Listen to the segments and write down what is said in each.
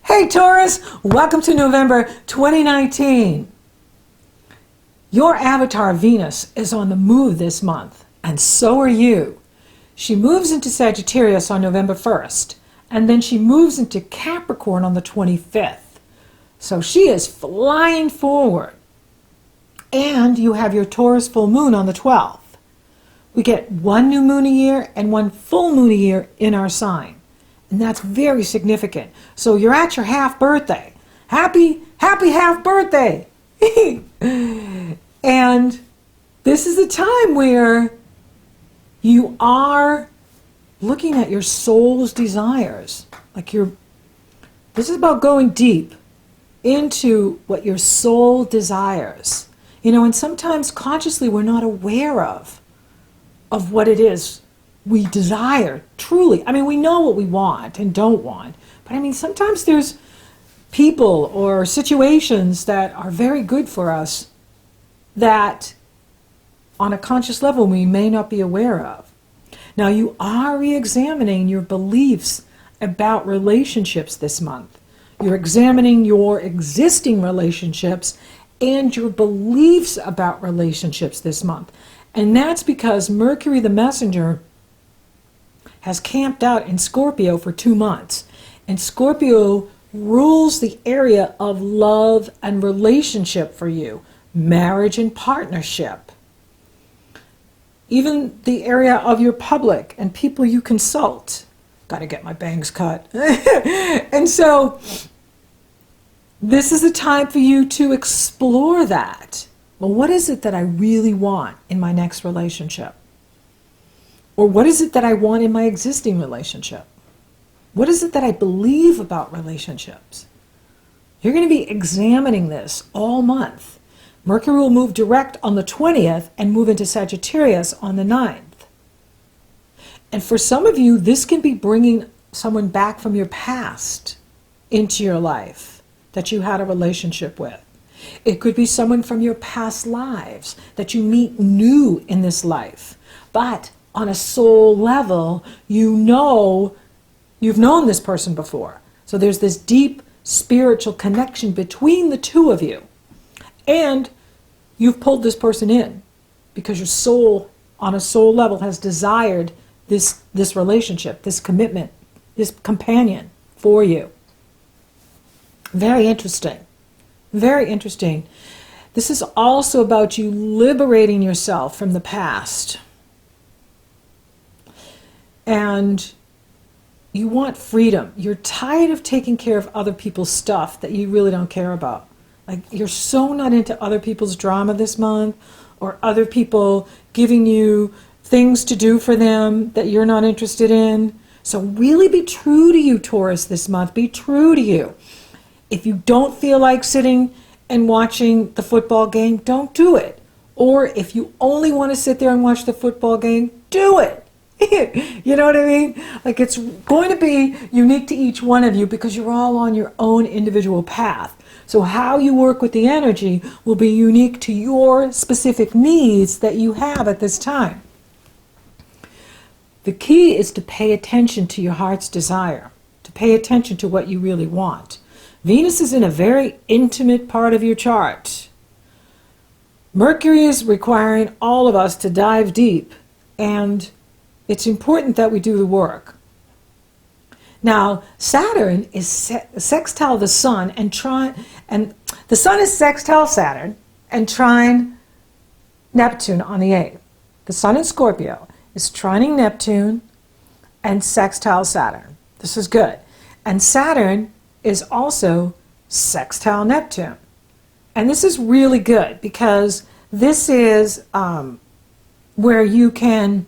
Hey Taurus, welcome to November 2019. Your avatar Venus is on the move this month, and so are you. She moves into Sagittarius on November 1st, and then she moves into Capricorn on the 25th. So she is flying forward. And you have your Taurus full moon on the 12th. We get one new moon a year and one full moon a year in our sign. And that's very significant. So you're at your half birthday. Happy half birthday. And this is a time where you are looking at your soul's desires. This is about going deep into what your soul desires. And sometimes consciously we're not aware of what it is we desire, truly. We know what we want and don't want, but sometimes there's people or situations that are very good for us that on a conscious level we may not be aware of. Now you are re-examining your beliefs about relationships this month. You're examining your existing relationships and your beliefs about relationships this month. And that's because Mercury the Messenger has camped out in Scorpio for 2 months. And Scorpio rules the area of love and relationship for you, marriage and partnership, even the area of your public and people you consult. Got to get my bangs cut. And so this is a time for you to explore that. Well, what is it that I really want in my next relationship? Or what is it that I want in my existing relationship? What is it that I believe about relationships? You're going to be examining this all month. Mercury will move direct on the 20th and move into Sagittarius on the 9th. And for some of you, this can be bringing someone back from your past into your life that you had a relationship with. It could be someone from your past lives that you meet new in this life. But on a soul level, you've known this person before. So there's this deep spiritual connection between the two of you. And you've pulled this person in because your soul, on a soul level, has desired this relationship, this commitment, this companion for you. Very interesting. Very interesting. This is also about you liberating yourself from the past. And you want freedom. You're tired of taking care of other people's stuff that you really don't care about. You're so not into other people's drama this month, or other people giving you things to do for them that you're not interested in. So really be true to you, Taurus, this month. Be true to you. If you don't feel like sitting and watching the football game, don't do it. Or if you only want to sit there and watch the football game, do it. You know what I mean? It's going to be unique to each one of you because you're all on your own individual path. So how you work with the energy will be unique to your specific needs that you have at this time. The key is to pay attention to your heart's desire, to pay attention to what you really want. Venus is in a very intimate part of your chart. Mercury is requiring all of us to dive deep, and it's important that we do the work. Now, Saturn is sextile the Sun and the Sun is sextile Saturn and trine Neptune on the 8th. The Sun in Scorpio is trining Neptune and sextile Saturn. This is good. And Saturn is also sextile Neptune. And this is really good because this is where you can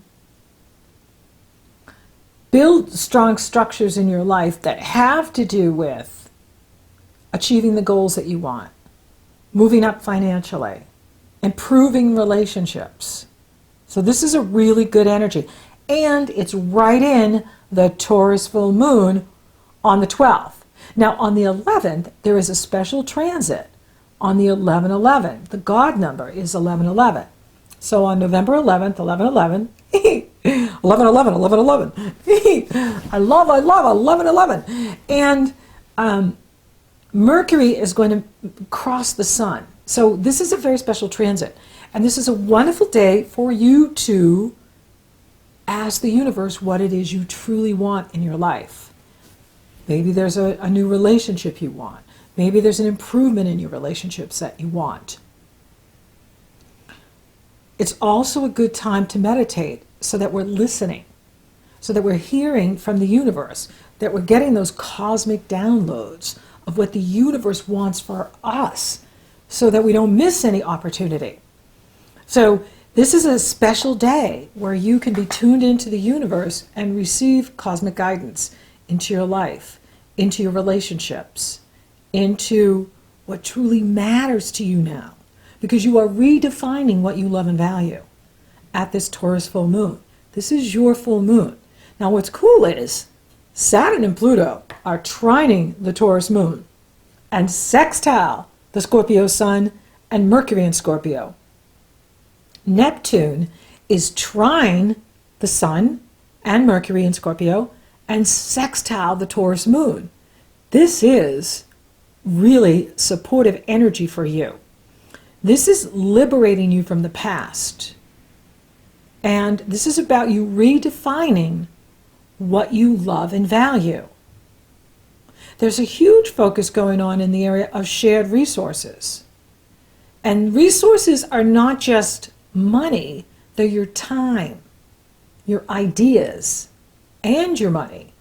build strong structures in your life that have to do with achieving the goals that you want, moving up financially, improving relationships. So this is a really good energy. And it's right in the Taurus full moon on the 12th. Now on the 11th, there is a special transit on the 11-11. The God number is 11-11. So on November 11th, 11-11, 11-11, 11-11. I love 11-11. And Mercury is going to cross the sun. So this is a very special transit. And this is a wonderful day for you to ask the universe what it is you truly want in your life. Maybe there's a new relationship you want. Maybe there's an improvement in your relationships that you want. It's also a good time to meditate so that we're listening, so that we're hearing from the universe, that we're getting those cosmic downloads of what the universe wants for us, so that we don't miss any opportunity. So this is a special day where you can be tuned into the universe and receive cosmic guidance into your life, into your relationships, into what truly matters to you now. Because you are redefining what you love and value at this Taurus full moon. This is your full moon. Now what's cool is Saturn and Pluto are trining the Taurus moon and sextile the Scorpio sun and Mercury in Scorpio. Neptune is trine the sun and Mercury in Scorpio and sextile the Taurus moon. This is really supportive energy for you. This is liberating you from the past. And this is about you redefining what you love and value. There's a huge focus going on in the area of shared resources. And resources are not just money, they're your time, your ideas, and your money.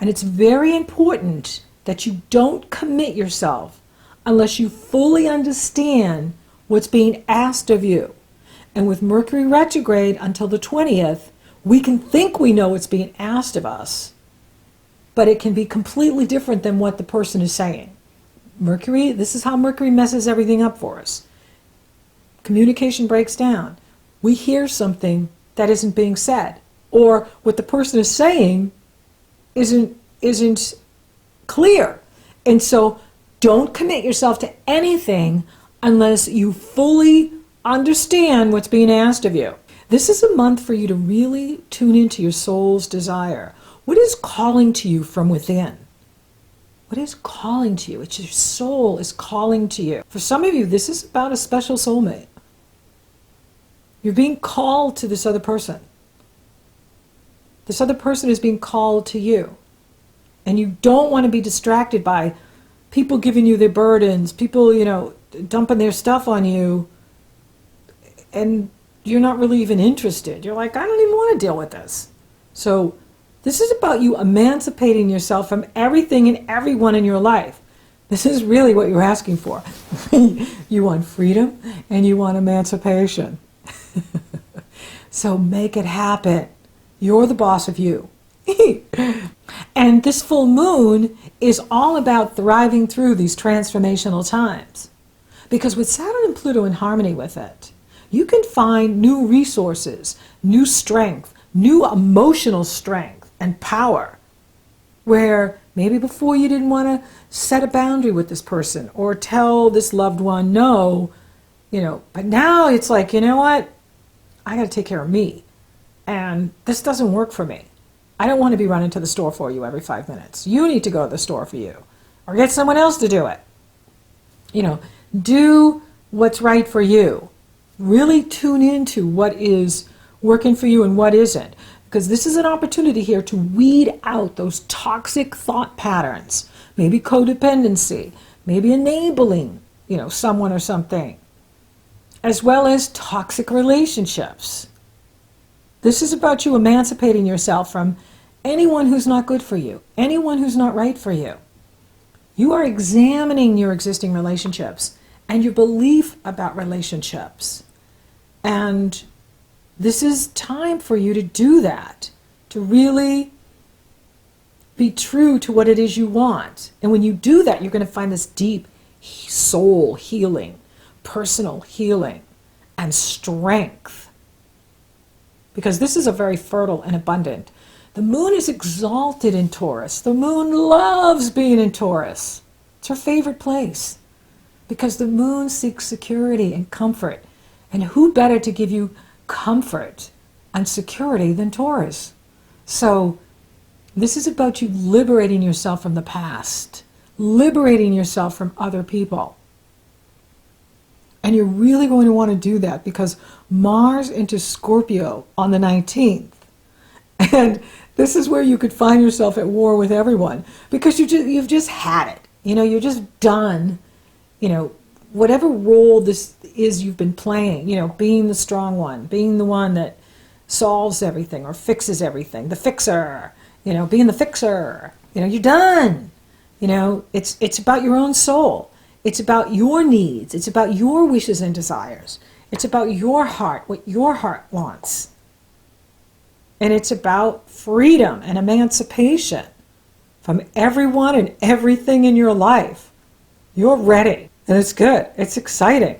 And it's very important that you don't commit yourself unless you fully understand what's being asked of you. And with Mercury retrograde until the 20th, we can think we know what's being asked of us, but it can be completely different than what the person is saying. Mercury, this is how Mercury messes everything up for us. Communication breaks down. We hear something that isn't being said, or what the person is saying isn't clear. And so don't commit yourself to anything unless you fully understand what's being asked of you. This is a month for you to really tune into your soul's desire. What is calling to you from within? What is calling to you? It's your soul is calling to you. For some of you, this is about a special soulmate. You're being called to this other person. This other person is being called to you. And you don't want to be distracted by people giving you their burdens, people, dumping their stuff on you, and you're not really even interested. You're like, I don't even want to deal with this. So this is about you emancipating yourself from everything and everyone in your life. This is really what you're asking for. You want freedom and you want emancipation. So make it happen. You're the boss of you. And this full moon is all about thriving through these transformational times. Because with Saturn and Pluto in harmony with it, you can find new resources, new strength, new emotional strength and power, where maybe before you didn't want to set a boundary with this person or tell this loved one no, but now it's like, you know what? I got to take care of me. And this doesn't work for me. I don't want to be running to the store for you every 5 minutes. You need to go to the store for you. Or get someone else to do it. Do what's right for you. Really tune into what is working for you and what isn't. Because this is an opportunity here to weed out those toxic thought patterns. Maybe codependency. Maybe enabling, someone or something. As well as toxic relationships. This is about you emancipating yourself from anyone who's not good for you, anyone who's not right for you. You are examining your existing relationships and your belief about relationships. And this is time for you to do that, to really be true to what it is you want. And when you do that, you're going to find this deep soul healing, personal healing, and strength. Because this is a very fertile and abundant. The moon is exalted in Taurus. The moon loves being in Taurus. It's her favorite place. Because the moon seeks security and comfort. And who better to give you comfort and security than Taurus? So this is about you liberating yourself from the past, liberating yourself from other people. And you're really going to want to do that because Mars into Scorpio on the 19th. And this is where you could find yourself at war with everyone because you've just had it. You're just done, whatever role this is you've been playing, being the strong one, being the one that solves everything or fixes everything, the fixer, being the fixer, you're done. It's about your own soul. It's about your needs. It's about your wishes and desires. It's about your heart, what your heart wants. And it's about freedom and emancipation from everyone and everything in your life. You're ready. And it's good. It's exciting.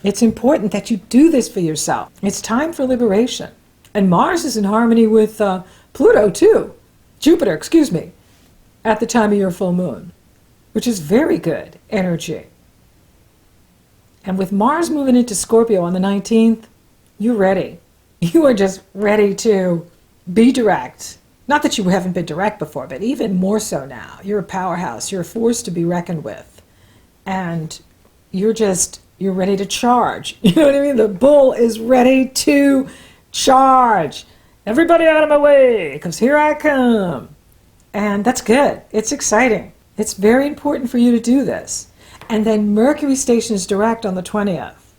It's important that you do this for yourself. It's time for liberation. And Mars is in harmony with Pluto too. Jupiter, excuse me, at the time of your full moon, which is very good energy. And with Mars moving into Scorpio on the 19th, you're ready. You are just ready to be direct. Not that you haven't been direct before, but even more so now. You're a powerhouse. You're a force to be reckoned with. And you're ready to charge. You know what I mean? The bull is ready to charge. Everybody out of my way, because here I come. And that's good. It's exciting. It's very important for you to do this. And then Mercury stations direct on the 20th.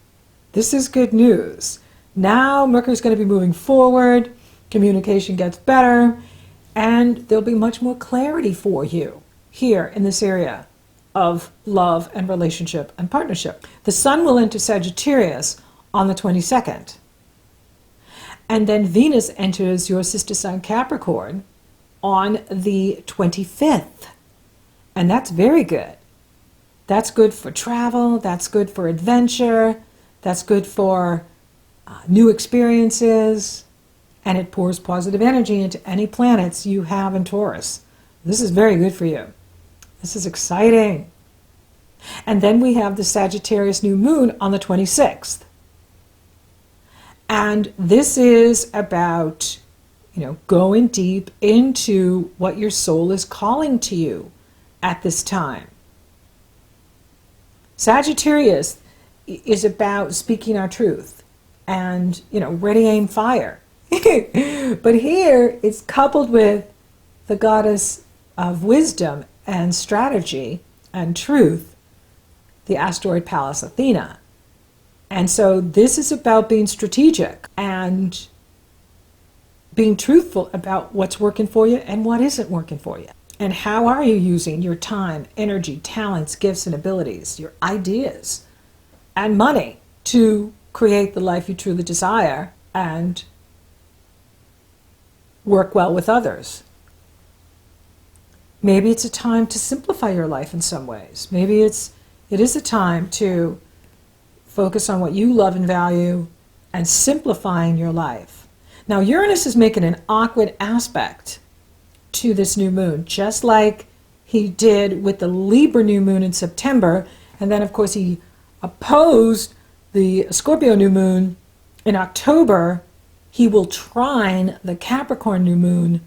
This is good news. Now Mercury's going to be moving forward. Communication gets better. And there'll be much more clarity for you here in this area of love and relationship and partnership. The Sun will enter Sagittarius on the 22nd. And then Venus enters your sister sign Capricorn on the 25th. And that's very good. That's good for travel. That's good for adventure. That's good for new experiences. And it pours positive energy into any planets you have in Taurus. This is very good for you. This is exciting. And then we have the Sagittarius new moon on the 26th. And this is about, going deep into what your soul is calling to you at this time. Sagittarius is about speaking our truth and, ready, aim, fire. But here it's coupled with the goddess of wisdom and strategy and truth, the asteroid Pallas Athena. And so this is about being strategic and being truthful about what's working for you and what isn't working for you. And how are you using your time, energy, talents, gifts, and abilities, your ideas, and money to create the life you truly desire and work well with others? Maybe it's a time to simplify your life in some ways. Maybe it is a time to focus on what you love and value and simplifying your life. Now, Uranus is making an awkward aspect to this new moon, just like he did with the Libra new moon in September. And then, of course, he opposed the Scorpio new moon in October. He will trine the Capricorn new moon,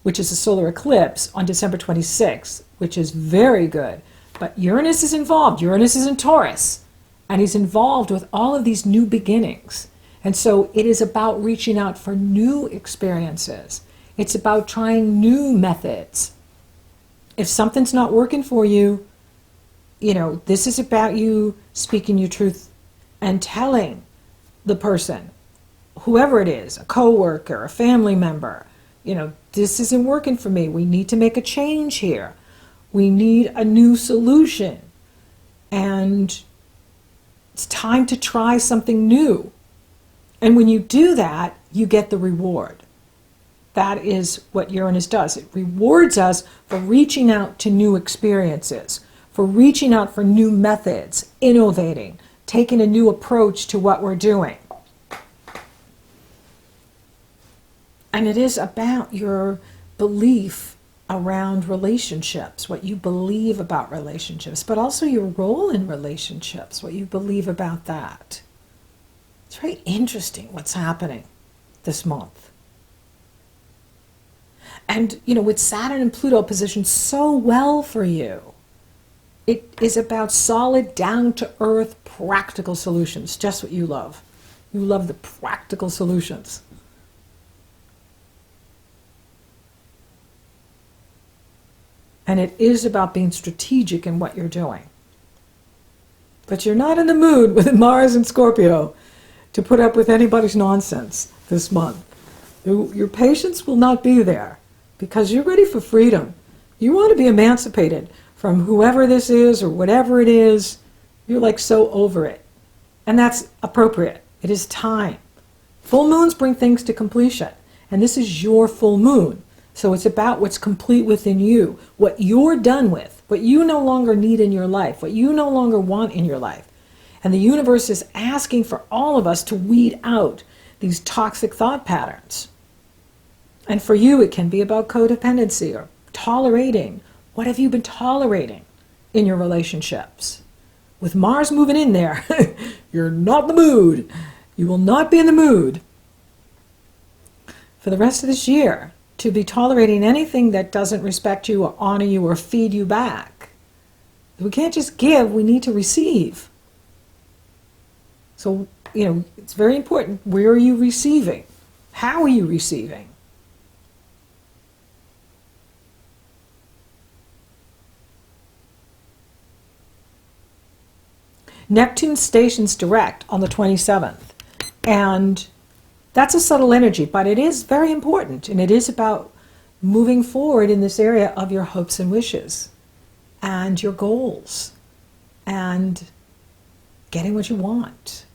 which is a solar eclipse, on December 26th, which is very good. But Uranus is involved. Uranus is in Taurus. And he's involved with all of these new beginnings. And so it is about reaching out for new experiences. It's about trying new methods. If something's not working for you, this is about you speaking your truth and telling the person, whoever it is, a coworker, a family member, this isn't working for me. We need to make a change here. We need a new solution. And it's time to try something new. And when you do that, you get the reward. That is what Uranus does. It rewards us for reaching out to new experiences, for reaching out for new methods, innovating, taking a new approach to what we're doing. And it is about your belief around relationships, what you believe about relationships, but also your role in relationships, what you believe about that. It's very interesting what's happening this month. And, with Saturn and Pluto positioned so well for you, it is about solid, down-to-earth, practical solutions, just what you love. You love the practical solutions. And it is about being strategic in what you're doing. But you're not in the mood with Mars and Scorpio to put up with anybody's nonsense this month. Your patience will not be there because you're ready for freedom. You want to be emancipated from whoever this is or whatever it is. You're like so over it. And that's appropriate. It is time. Full moons bring things to completion. And this is your full moon. So it's about what's complete within you, what you're done with, what you no longer need in your life, what you no longer want in your life. And the universe is asking for all of us to weed out these toxic thought patterns. And for you, it can be about codependency or tolerating. What have you been tolerating in your relationships? With Mars moving in there, you're not in the mood. You will not be in the mood for the rest of this year to be tolerating anything that doesn't respect you or honor you or feed you back. We can't just give, we need to receive. So, it's very important. Where are you receiving? How are you receiving? Neptune stations direct on the 27th. And that's a subtle energy, but it is very important. And it is about moving forward in this area of your hopes and wishes and your goals and getting what you want.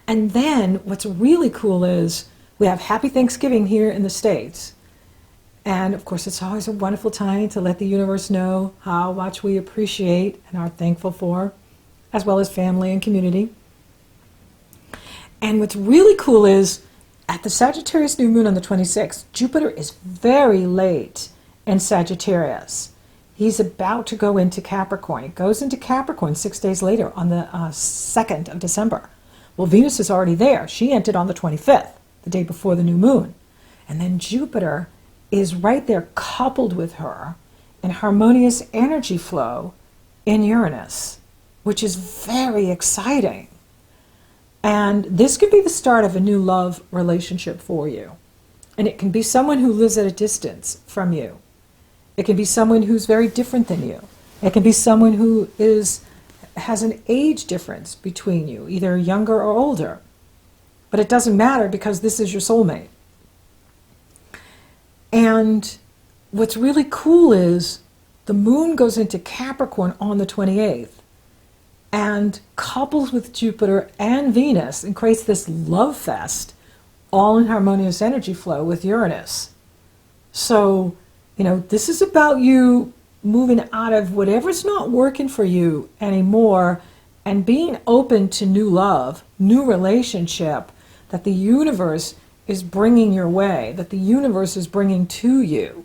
And then what's really cool is we have Happy Thanksgiving here in the States. And of course, it's always a wonderful time to let the universe know how much we appreciate and are thankful for, as well as family and community. And what's really cool is at the Sagittarius new moon on the 26th, Jupiter is very late in Sagittarius. He's about to go into Capricorn. He goes into Capricorn 6 days later on the 2nd of December. Well, Venus is already there. She entered on the 25th, the day before the new moon. And then Jupiter is right there coupled with her in harmonious energy flow in Uranus, which is very exciting. And this could be the start of a new love relationship for you. And it can be someone who lives at a distance from you. It can be someone who's very different than you. It can be someone who has an age difference between you, either younger or older. But it doesn't matter because this is your soulmate. And what's really cool is the moon goes into Capricorn on the 28th and couples with Jupiter and Venus and creates this love fest, all in harmonious energy flow with Uranus. So, this is about you moving out of whatever's not working for you anymore and being open to new love, new relationship that the universe is bringing your way, that the universe is bringing to you.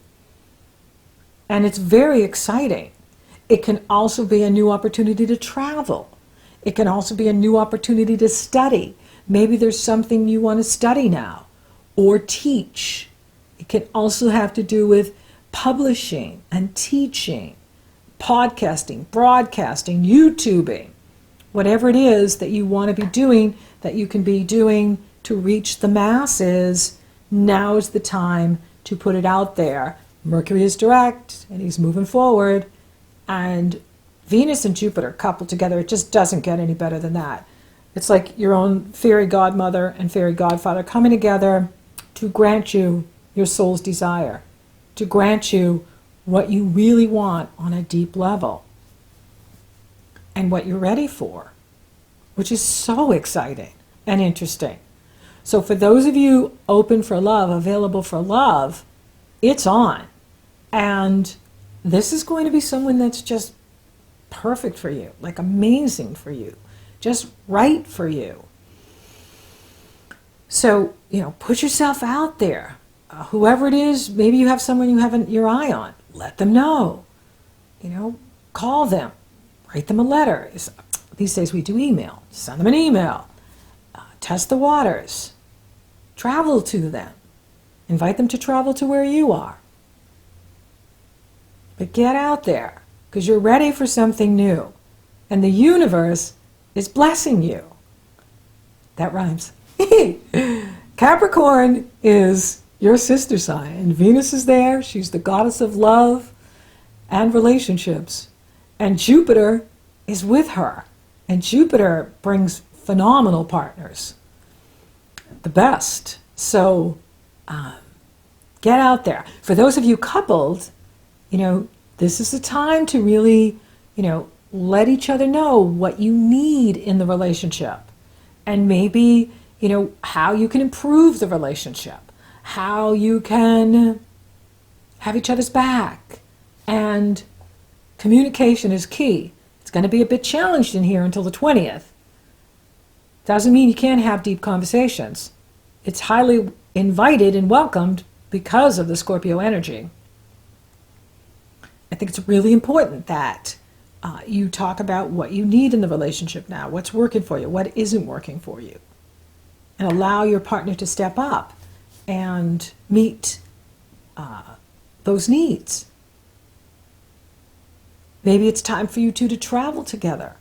And it's very exciting. It can also be a new opportunity to travel. It can also be a new opportunity to study. Maybe there's something you want to study now or teach. It can also have to do with publishing and teaching, podcasting, broadcasting, YouTubing, whatever it is that you want to be doing, that you can be doing to reach the masses. Now is the time to put it out there. Mercury is direct and he's moving forward, and Venus and Jupiter coupled together, it just doesn't get any better than that. It's like your own fairy godmother and fairy godfather coming together to grant you your soul's desire, to grant you what you really want on a deep level and what you're ready for, which is so exciting and interesting. So for those of you open for love, available for love, it's on. And this is going to be someone that's just perfect for you, like amazing for you, just right for you. So, put yourself out there. Whoever it is, maybe you have someone you haven't your eye on. Let them know. Call them. Write them a letter. These days we do email. Send them an email. Test the waters. Travel to them. Invite them to travel to where you are. But get out there, because you're ready for something new. And the universe is blessing you. That rhymes. Capricorn is your sister sign, and Venus is there. She's the goddess of love and relationships. And Jupiter is with her. And Jupiter brings phenomenal partners. The best. So get out there. For those of you coupled, this is the time to really, let each other know what you need in the relationship. And maybe, how you can improve the relationship. How you can have each other's back. And communication is key. It's going to be a bit challenged in here until the 20th. Doesn't mean you can't have deep conversations. It's highly invited and welcomed because of the Scorpio energy. I think it's really important that you talk about what you need in the relationship now, what's working for you, what isn't working for you, and allow your partner to step up and meet those needs. Maybe it's time for you two to travel together.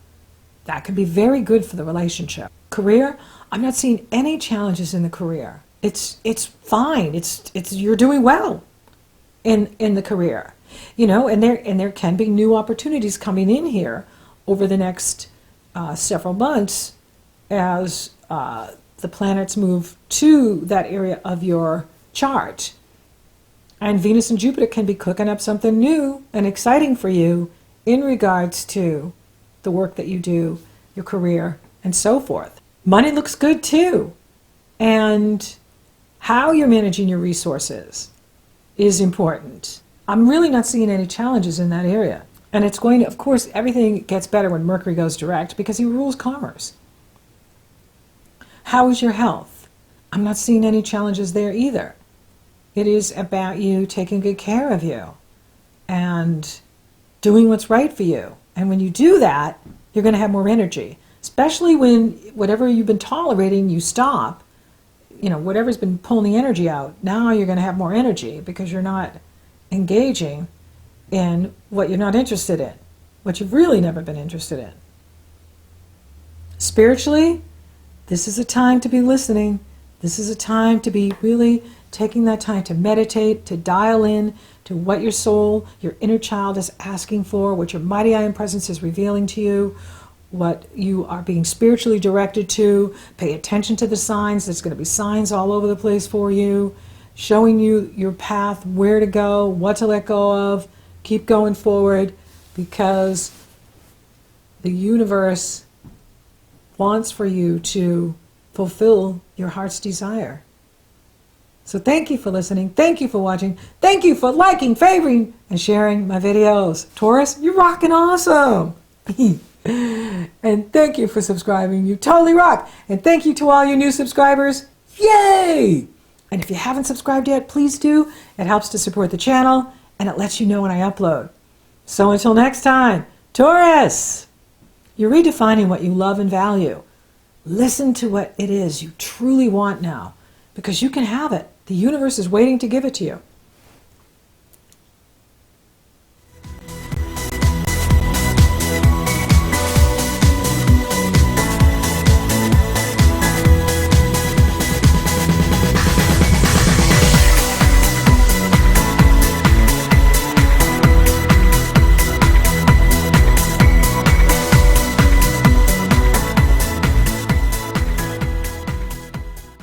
That could be very good for the relationship. Career, I'm not seeing any challenges in the career. It's fine. It's you're doing well in the career. And there can be new opportunities coming in here over the next several months as the planets move to that area of your chart. And Venus and Jupiter can be cooking up something new and exciting for you in regards to the work that you do, your career, and so forth. Money looks good too. And how you're managing your resources is important. I'm really not seeing any challenges in that area. And it's going to, of course, everything gets better when Mercury goes direct because he rules commerce. How is your health? I'm not seeing any challenges there either. It is about you taking good care of you and doing what's right for you. And when you do that, you're going to have more energy, especially when whatever you've been tolerating, you stop. Whatever's been pulling the energy out, now you're going to have more energy because you're not engaging in what you're not interested in, what you've really never been interested in. Spiritually, this is a time to be listening. This is a time to be really taking that time to meditate, to dial in to what your soul, your inner child is asking for, what your mighty eye and presence is revealing to you, what you are being spiritually directed to. Pay attention to the signs. There's going to be signs all over the place for you, showing you your path, where to go, what to let go of. Keep going forward because the universe wants for you to fulfill your heart's desire. So thank you for listening. Thank you for watching. Thank you for liking, favoring, and sharing my videos. Taurus, you're rocking awesome. And thank you for subscribing. You totally rock. And thank you to all you new subscribers. Yay! And if you haven't subscribed yet, please do. It helps to support the channel, and it lets you know when I upload. So until next time, Taurus, you're redefining what you love and value. Listen to what it is you truly want now, because you can have it. The universe is waiting to give it to you.